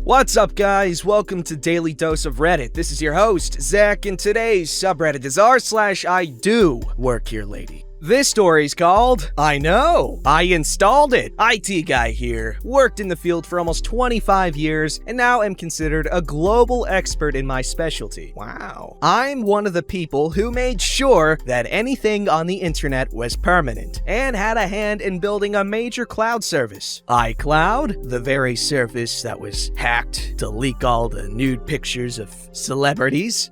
What's up, guys? Welcome to Daily Dose of Reddit. This is your host, Zach, and today's subreddit is r/IDoWorkHereLady. This story's called, I Know, I Installed It. IT guy here, worked in the field for almost 25 years, and now am considered a global expert in my specialty. Wow. I'm one of the people who made sure that anything on the internet was permanent, and had a hand in building a major cloud service. iCloud, the very service that was hacked to leak all the nude pictures of celebrities.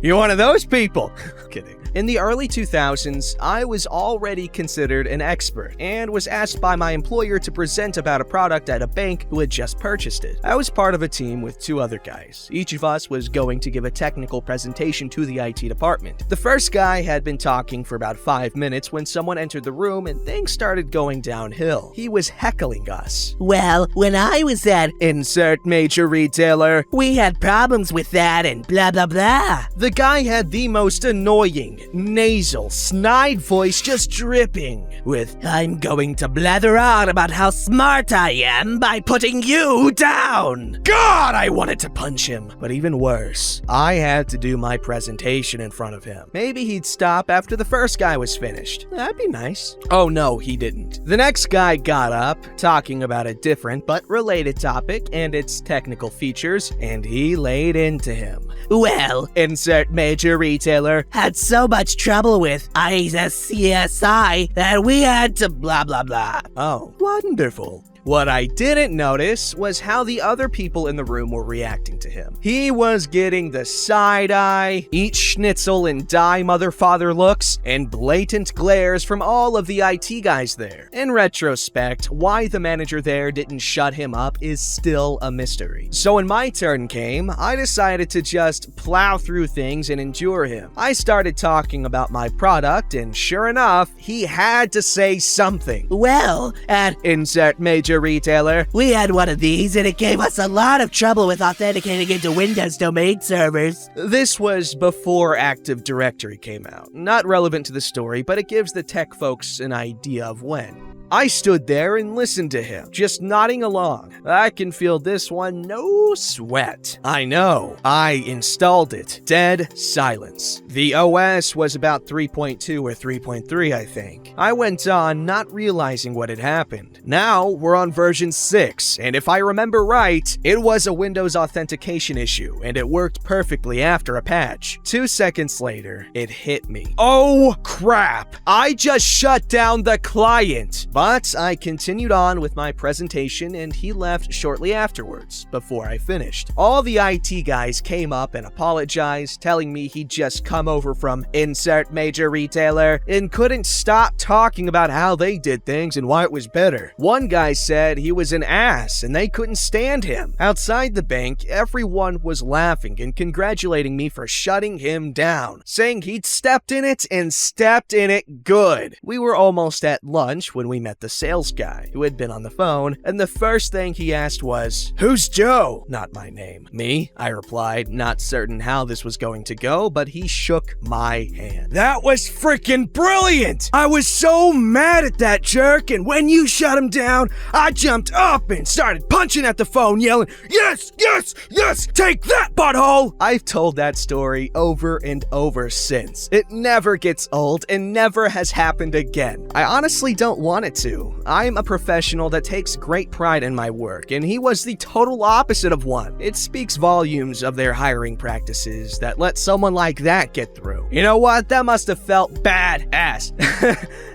You're one of those people. Kidding. In the early 2000s, I was already considered an expert and was asked by my employer to present about a product at a bank who had just purchased it. I was part of a team with two other guys. Each of us was going to give a technical presentation to the IT department. The first guy had been talking for about 5 minutes when someone entered the room and things started going downhill. He was heckling us. Well, when I was at Insert major retailer. we had problems with that and blah blah blah. The guy had the most annoying, nasal, snide voice just dripping with, I'm going to blather on about how smart I am by putting you down. God, I wanted to punch him. But even worse, I had to do my presentation in front of him. Maybe he'd stop after the first guy was finished. That'd be nice. Oh no, he didn't. The next guy got up, talking about a different but related topic and its technical features, and he laid into him. Well, Insert major retailer. had so much trouble with CSI that we had to blah blah blah. Oh, wonderful. What I didn't notice was how the other people in the room were reacting to him. He was getting the side-eye, eat schnitzel and die mother-father looks, and blatant glares from all of the IT guys there. In retrospect, why the manager there didn't shut him up is still a mystery. So when my turn came, I decided to just plow through things and endure him. I started talking about my product, and sure enough, he had to say something. Well, at Insert major retailer. we had one of these and it gave us a lot of trouble with authenticating into Windows domain servers. This was before Active Directory came out. Not relevant to the story, but it gives the tech folks an idea of when. I stood there and listened to him, just nodding along. I can feel this one, no sweat. I know. I installed it. Dead silence. The OS was about 3.2 or 3.3, I think. I went on, not realizing what had happened. Now, we're on version 6, and if I remember right, it was a Windows authentication issue, and it worked perfectly after a patch. 2 seconds later, it hit me. Oh, crap! I just shut down the client! But I continued on with my presentation and he left shortly afterwards, before I finished. All the IT guys came up and apologized, telling me he'd just come over from Insert major retailer and couldn't stop talking about how they did things and why it was better. One guy said he was an ass and they couldn't stand him. Outside the bank, everyone was laughing and congratulating me for shutting him down, saying he'd stepped in it and stepped in it good. We were almost at lunch when we met the sales guy who had been on the phone, and the first thing he asked was, "Who's Joe?" Not my name. Me? I replied, not certain how this was going to go, but he shook my hand. That was freaking brilliant! I was so mad at that jerk, and when you shut him down, I jumped up and started punching at the phone, yelling, "Yes, yes, yes, take that, butthole!" I've told that story over and over since. It never gets old and never has happened again. I honestly don't want it to. I'm a professional that takes great pride in my work, and he was the total opposite of one. It speaks volumes of their hiring practices that let someone like that get through. You know what? That must have felt badass.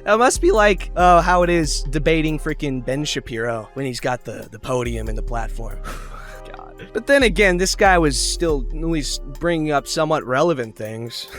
It must be like how it is debating freaking Ben Shapiro when he's got the podium and the platform. God. But then again, this guy was still at least bringing up somewhat relevant things.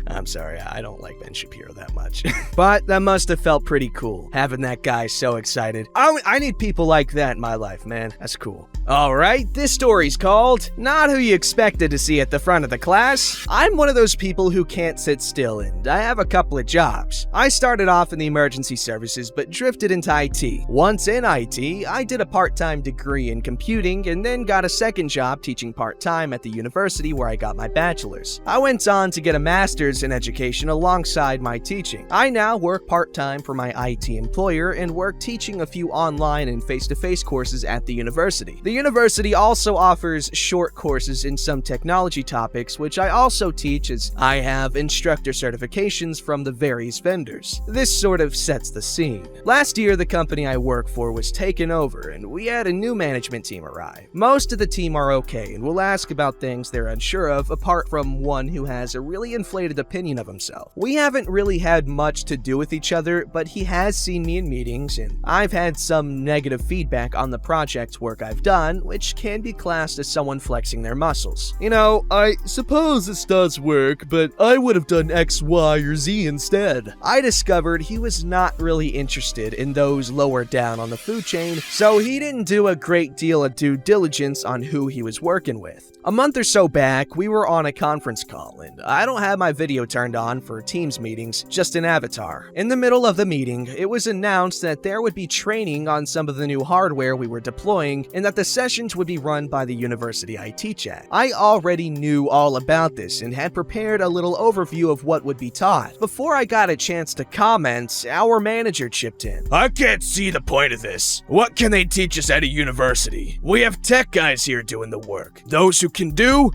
I'm sorry, I don't like Ben Shapiro that much. But that must have felt pretty cool, having that guy so excited. I need people like that in my life, man. That's cool. Alright, this story's called Not Who You Expected to See at the Front of the Class. I'm one of those people who can't sit still, and I have a couple of jobs. I started off in the emergency services, but drifted into IT. Once in IT, I did a part-time degree in computing, and then got a second job teaching part-time at the university where I got my bachelor's. I went on to get a master's in education alongside my teaching. I now work part-time for my IT employer and work teaching a few online and face-to-face courses at the university. The university also offers short courses in some technology topics, which I also teach as I have instructor certifications from the various vendors. This sort of sets the scene. Last year, the company I work for was taken over and we had a new management team arrive. Most of the team are okay and will ask about things they're unsure of, apart from one who has a really inflated opinion of himself. We haven't really had much to do with each other, but he has seen me in meetings and I've had some negative feedback on the project work I've done, which can be classed as someone flexing their muscles. You know, I suppose this does work, but I would have done X, Y, or Z instead. I discovered he was not really interested in those lower down on the food chain, so he didn't do a great deal of due diligence on who he was working with. A month or so back, we were on a conference call, and I don't have my video turned on for Teams meetings, just an avatar. In the middle of the meeting, it was announced that there would be training on some of the new hardware we were deploying, and that the sessions would be run by the university I teach at. I already knew all about this and had prepared a little overview of what would be taught. Before I got a chance to comment, our manager chipped in. I can't see the point of this. What can they teach us at a university? We have tech guys here doing the work. Those who can do.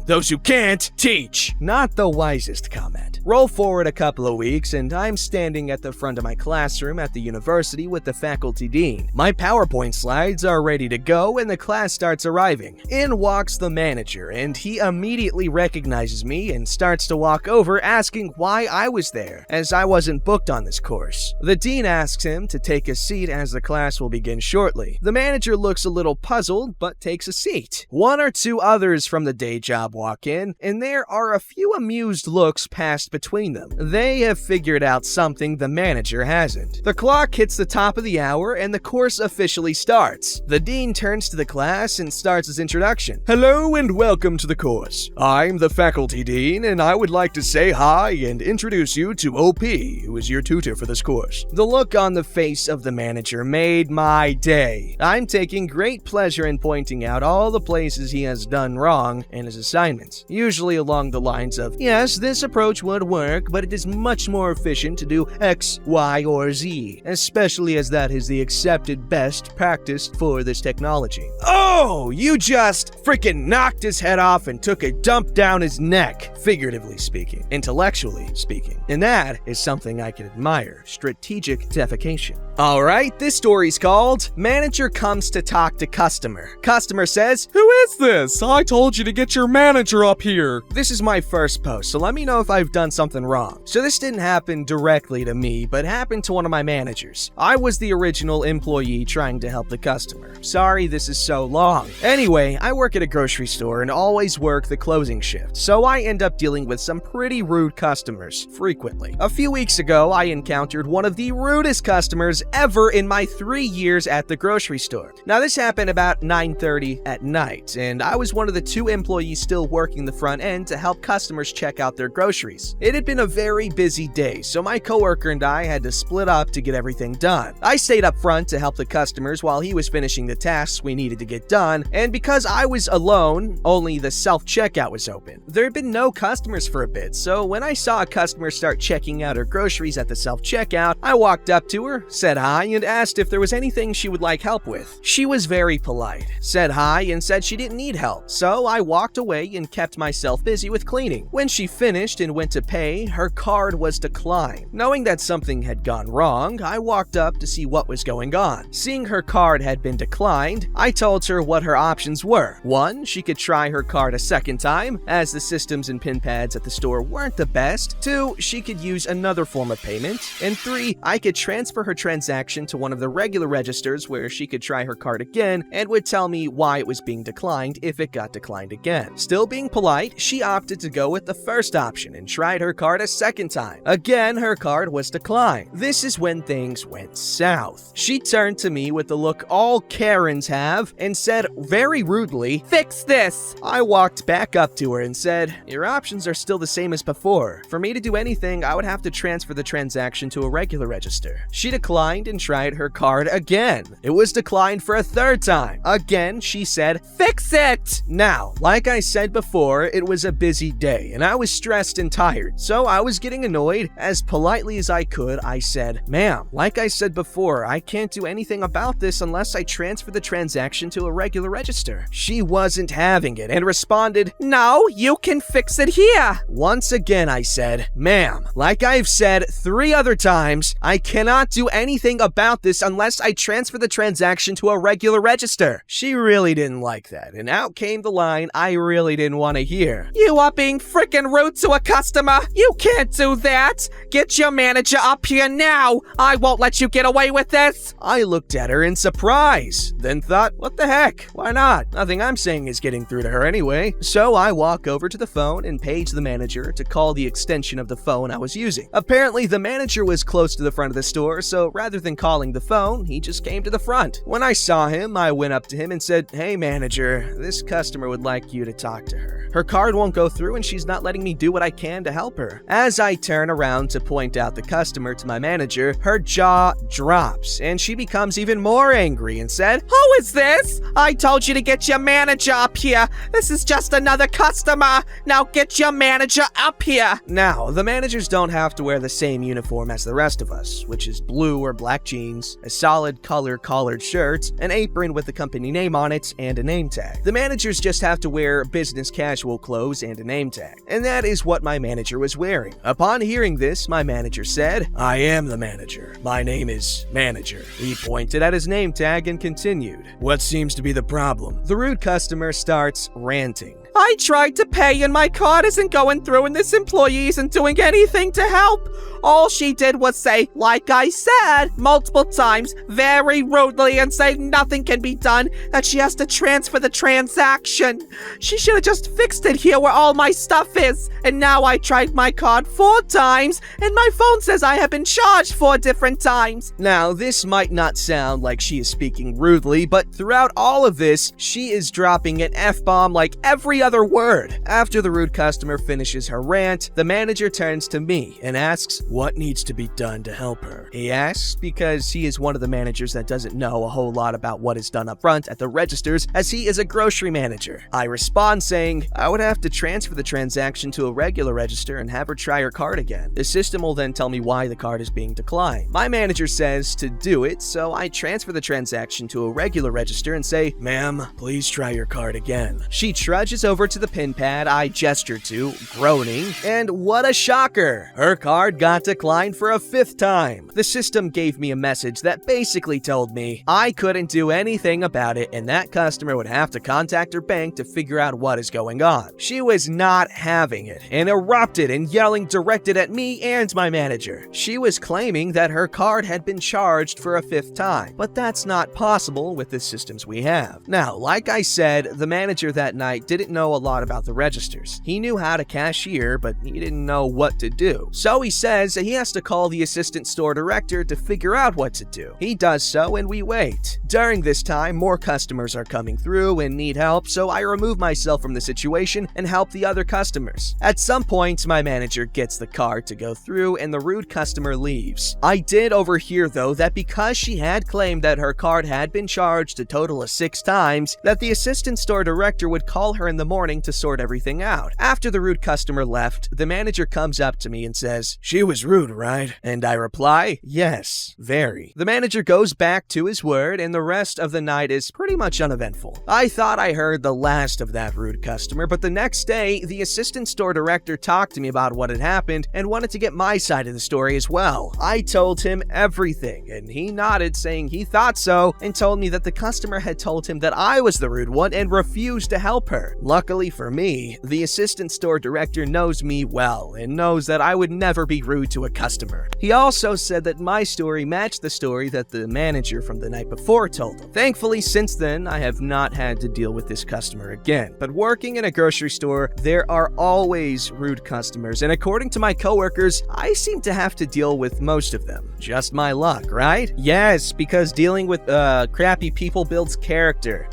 Those who can't, teach. Not the wisest comment. Roll forward a couple of weeks, and I'm standing at the front of my classroom at the university with the faculty dean. My PowerPoint slides are ready to go, and the class starts arriving. In walks the manager, and he immediately recognizes me and starts to walk over, asking why I was there, as I wasn't booked on this course. The dean asks him to take a seat as the class will begin shortly. The manager looks a little puzzled, but takes a seat. One or two others from the day job walk in, and there are a few amused looks passed between them. They have figured out something the manager hasn't. The clock hits the top of the hour and the course officially starts. The dean turns to the class and starts his introduction. Hello and welcome to the course. I'm the faculty dean and I would like to say hi and introduce you to OP, who is your tutor for this course. The look on the face of the manager made my day. I'm taking great pleasure in pointing out all the places he has done wrong in his assignments, usually along the lines of, yes, this approach would work, but it is much more efficient to do X, Y, or Z, especially as that is the accepted best practice for this technology. Oh, you just freaking knocked his head off and took a dump down his neck, figuratively speaking, intellectually speaking, and that is something I can admire, strategic defecation. Alright, this story's called Manager Comes to Talk to Customer. Customer says, "Who is this? I told you to get your manager up here." This is my first post, so let me know if I've done something wrong. So this didn't happen directly to me, but happened to one of my managers. I was the original employee trying to help the customer. Sorry this is so long. Anyway, I work at a grocery store and always work the closing shift, so I end up dealing with some pretty rude customers frequently. A few weeks ago, I encountered one of the rudest customers ever in my 3 years at the grocery store. Now this happened about 9:30 at night, and I was one of the 2 employees still working the front end to help customers check out their groceries. It had been a very busy day, so my coworker and I had to split up to get everything done. I stayed up front to help the customers while he was finishing the tasks we needed to get done, and because I was alone, only the self-checkout was open. There had been no customers for a bit, so when I saw a customer start checking out her groceries at the self-checkout, I walked up to her, said hi, and asked if there was anything she would like help with. She was very polite, said hi, and said she didn't need help, so I walked away and kept myself busy with cleaning. When she finished and went to pay, her card was declined. Knowing that something had gone wrong, I walked up to see what was going on. Seeing her card had been declined, I told her what her options were. 1, she could try her card a second time, as the systems and pin pads at the store weren't the best. 2, she could use another form of payment. And 3, I could transfer her transaction to one of the regular registers where she could try her card again and would tell me why it was being declined if it got declined again. Still being polite, she opted to go with the first option and tried her card a second time. Again, her card was declined. This is when things went south. She turned to me with the look all Karens have and said very rudely, "Fix this!" I walked back up to her and said, "Your options are still the same as before. For me to do anything, I would have to transfer the transaction to a regular register. She declined and tried her card again. It was declined for a third time. Again, she said, "Fix it!" Now, like I said before, it was a busy day, and I was stressed and tired, so I was getting annoyed. As politely as I could, I said, "Ma'am, like I said before, I can't do anything about this unless I transfer the transaction to a regular register." She wasn't having it and responded, "No, you can fix it here." Once again, I said, "Ma'am, like I've said 3 other times, I cannot do anything about this unless I transfer the transaction to a regular register." She really didn't like that, and out came the line I really didn't want to hear. You are being freaking rude to a customer. You can't do that. Get your manager up here now. I won't let you get away with this. I looked at her in surprise, then thought, what the heck? Why not? Nothing I'm saying is getting through to her anyway. So I walk over to the phone and page the manager to call the extension of the phone I was using. Apparently, the manager was close to the front of the store, so rather than calling the phone, he just came to the front. When I saw him, I went up to him and said, "Hey manager, this customer would like you to talk to her. Her card won't go through and she's not letting me do what I can to help her." As I turn around to point out the customer to my manager, her jaw drops and she becomes even more angry and said, "Who is this? I told you to get your manager up here. This is just another customer. Now get your manager up here." Now, the managers don't have to wear the same uniform as the rest of us, which is blue or black jeans, a solid color collared shirt, an apron with the company name on it, and a name tag. The managers just have to wear business casual clothes and a name tag. And that is what my manager was wearing. Upon hearing this, my manager said, "I am the manager. My name is Manager." He pointed at his name tag and continued, "What seems to be the problem?" The rude customer starts ranting. I tried to pay and my card isn't going through and this employee isn't doing anything to help. All she did was say, "Like I said," multiple times, very rudely, and say nothing can be done, that she has to transfer the transaction. She should have just fixed it here where all my stuff is. And now I tried my card 4 times and my phone says I have been charged 4 different times. Now, this might not sound like she is speaking rudely, but throughout all of this, she is dropping an F-bomb like every other word. After the rude customer finishes her rant, the manager turns to me and asks, "What needs to be done to help her?" He asks because he is one of the managers that doesn't know a whole lot about what is done up front at the registers, as he is a grocery manager. I respond saying, "I would have to transfer the transaction to a regular register and have her try her card again. The system will then tell me why the card is being declined." My manager says to do it, so I transfer the transaction to a regular register and say, "Ma'am, please try your card again." She trudges over to the pin pad I gestured to, groaning, and what a shocker! Her card got declined for a 5th time. The system gave me a message that basically told me I couldn't do anything about it and that customer would have to contact her bank to figure out what is going on. She was not having it and erupted in yelling directed at me and my manager. She was claiming that her card had been charged for a 5th time, but that's not possible with the systems we have. Now, like I said, the manager that night didn't know a lot about the registers. He knew how to cashier, but he didn't know what to do. So he says that he has to call the assistant store director to figure out what to do. He does so and we wait. During this time, more customers are coming through and need help, so I remove myself from the situation and help the other customers. At some point, my manager gets the card to go through and the rude customer leaves. I did overhear though that because she had claimed that her card had been charged a total of 6 times, that the assistant store director would call her in the morning to sort everything out. After the rude customer left, the manager comes up to me and says, "She was rude, right?" And I reply, "Yes, very." The manager goes back to his word and the rest of the night is pretty much uneventful. I thought I heard the last of that rude customer, but the next day, the assistant store director talked to me about what had happened and wanted to get my side of the story as well. I told him everything and he nodded saying he thought so and told me that the customer had told him that I was the rude one and refused to help her. Luckily for me, the assistant store director knows me well and knows that I would never be rude to a customer. He also said that my story matched the story that the manager from the night before told him. Thankfully, since then, I have not had to deal with this customer again. But working in a grocery store, there are always rude customers, and according to my coworkers, I seem to have to deal with most of them. Just my luck, right? Yes, because dealing with crappy people builds character.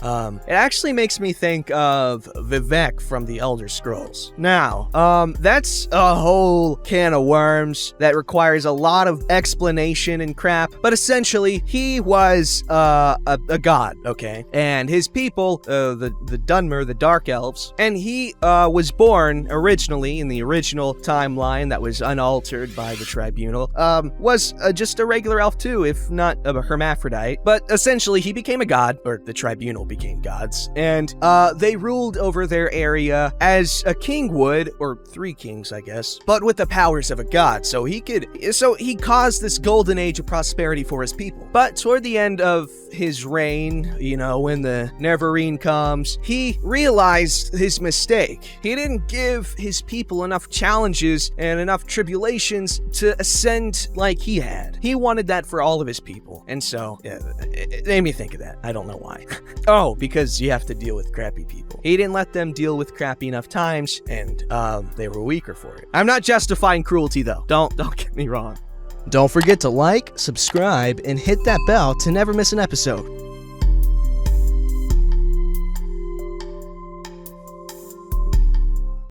It actually makes me think of the Vivek from the Elder Scrolls. Now, that's a whole can of worms that requires a lot of explanation and crap, but essentially, he was a god, okay? And his people, the Dunmer, the Dark Elves, and he was born originally in the original timeline that was unaltered by the Tribunal, was just a regular elf too, if not a hermaphrodite. But essentially, he became a god, or the Tribunal became gods, and they ruled over their area as a king would, or 3 kings, I guess, but with the powers of a god. So he caused this golden age of prosperity for his people. But toward the end of his reign, you know, when the Neverine comes, he realized his mistake. He didn't give his people enough challenges and enough tribulations to ascend like he had. He wanted that for all of his people. And so, it made me think of that. I don't know why. Oh, because you have to deal with crappy people. He didn't let them deal with crappy enough times, and they were weaker for it. I'm not justifying cruelty, though. Don't get me wrong. Don't forget to like, subscribe, and hit that bell to never miss an episode.